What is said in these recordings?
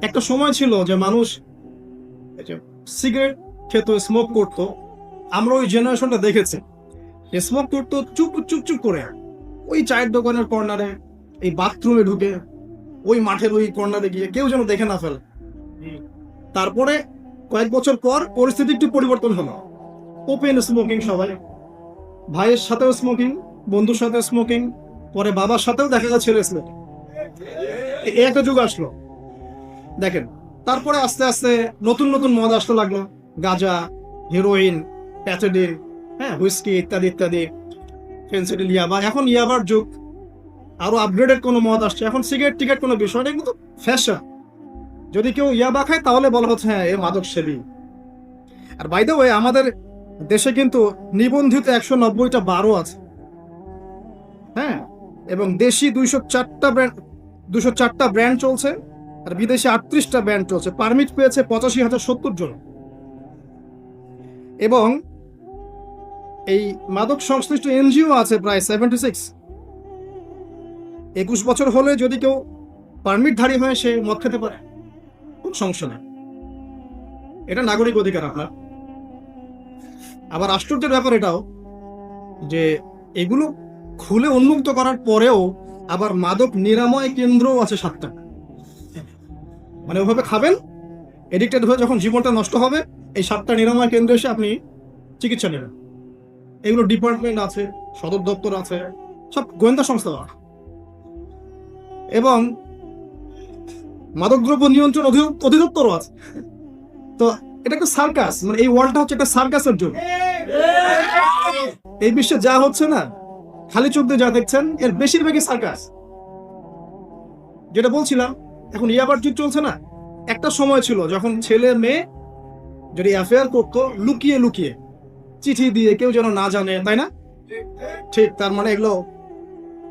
একটা সময় ছিল যে মানুষ সিগারেট খেত, স্মোক করতো। আমরা ওই জেনারেশনটা দেখেছি, স্মোক করতো চুপ চুপ চুপ করে, ওই চায়ের দোকানের কর্নারে, এই বাথরুমে ঢুকে, ওই মাঠের ওই কর্নারে গিয়ে কেউ যেন দেখে না ফেলে। তারপরে কয়েক বছর পর পরিস্থিতি একটু পরিবর্তন হলো, ওপেন স্মোকিং, সবাই, ভাইয়ের সাথেও স্মোকিং, বন্ধুর সাথে স্মোকিং, পরে বাবার সাথেও দেখা যাচ্ছে স্মোকিং। এই একটা যুগ আসলো দেখেন। তারপরে আস্তে আস্তে নতুন নতুন মদ আসতে লাগলো, গাঁজা, হিরোইন, প্যাথেডিন, হ্যাঁ, হুইস্কি ইত্যাদি ইত্যাদি, ফেন্সিডিল, ইয়াবা। এখন ইয়াবার যুগ, আরো আপগ্রেডেড কোনো মদ আসছে। এখন সিগারেট টিকেট কোনো বিষয় নেই, কিন্তু ফ্যাশন। যদি কেউ ইয়াবা খায় তাহলে বলা হচ্ছে হ্যাঁ এ মাদক সেবী। আর বাই দ্য ওয়ে, আমাদের দেশে কিন্তু নিবন্ধিত 190টা বারও আছে, হ্যাঁ, এবং দেশি 204টা ব্র্যান্ড চলছে, আর বিদেশি 38টা ব্র্যান্ড চলছে। পারমিট পেয়েছে 85,070 জন। এবং এই মাদক সংশ্লিষ্ট এনজিও আছে প্রায় 76। 21 বছর হলে যদি কেউ পারমিটধারী হয়ে সে মদ খেতে পারে, কোন সমস্যা নেই, এটা নাগরিক অধিকার আপনার। আবার আশ্চর্যের ব্যাপার এটাও যে এগুলো খুলে উন্মুক্ত করার পরেও আবার মাদক নিরাময় কেন্দ্রও আছে 7টা। মানে ওভাবে খাবেন, এডিক্টেড হয়ে যখন জীবনটা নষ্ট হবে, এই 7টা নিরাময় কেন্দ্রে এসে আপনি চিকিৎসা নেবেন। এগুলো ডিপার্টমেন্ট আছে, সদর দপ্তর আছে, সব গোয়েন্দা সংস্থা আছে। এবং মাদকদ্রব্য নিয়ন্ত্রণ অধিদপ্তরও আছে। তো এটা একটা সার্কাস, মানে এই ওয়ার্ল্ডটা হচ্ছে একটা সার্কাসের জন্য। এই বিশ্বে যা হচ্ছে না, খালি চোখ দিয়ে যা দেখছেন, এর বেশিরভাগই সার্কাস। যেটা বলছিলাম, এখন ইয়াবার যুগ চলছে না। একটা সময় ছিল যখন ছেলে মেয়ে যদি অ্যাফেয়ার করতো লুকিয়ে লুকিয়ে, চিঠি দিয়ে, কেউ যেন না জানে, তাই না? ঠিক, তার মানে এগুলো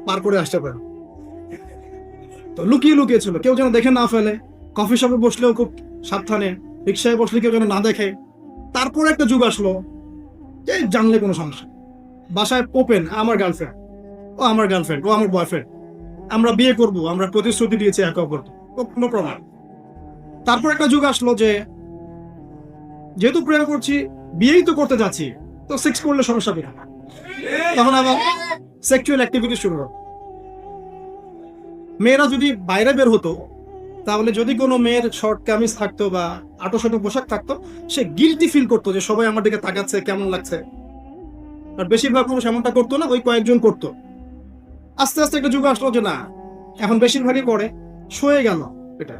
পার করে আসতে পারে। তো লুকিয়ে লুকিয়ে ছিল, কেউ যেন দেখে না ফেলে। কফি শপে বসলেও খুব সাবধানে, রিক্সায় বসলে কেউ যেন না দেখে। তারপরে একটা যুগ আসলো যে জানলে কোনো সমস্যা, বাসায় ওপেন, আমার গার্লফ্রেন্ড, ও আমার গার্লফ্রেন্ড, ও আমার বয়ফ্রেন্ড, আমরা বিয়ে করব, আমরা প্রতিশ্রুতি দিয়েছি একে অপরকে, কোনো প্রমাণ। তারপর একটা যুগ আসলো যে যেহেতু প্রেম করছি, বিয়েই তো করতে যাচ্ছি, তো সেক্স করলে সমস্যা কি? তখন আবার সেক্সুয়াল অ্যাক্টিভিটি শুরু হলো। মেয়েরা যদি বাইরে বের হতো, তাহলে যদি কোনো মেয়ের শর্ট কামিজ থাকতো বা আটো পোশাক থাকতো, সে গিল্টি ফিল করতো যে সবাই আমার দিকে তাকাচ্ছে, কেমন লাগছে। আর বেশিরভাগ মানুষ এমনটা করতো না, ওই কয়েকজন করতো। আস্তে আস্তে একটা যুগ আসলো যে না, এখন বেশিরভাগই করে, সয়ে গেল এটা।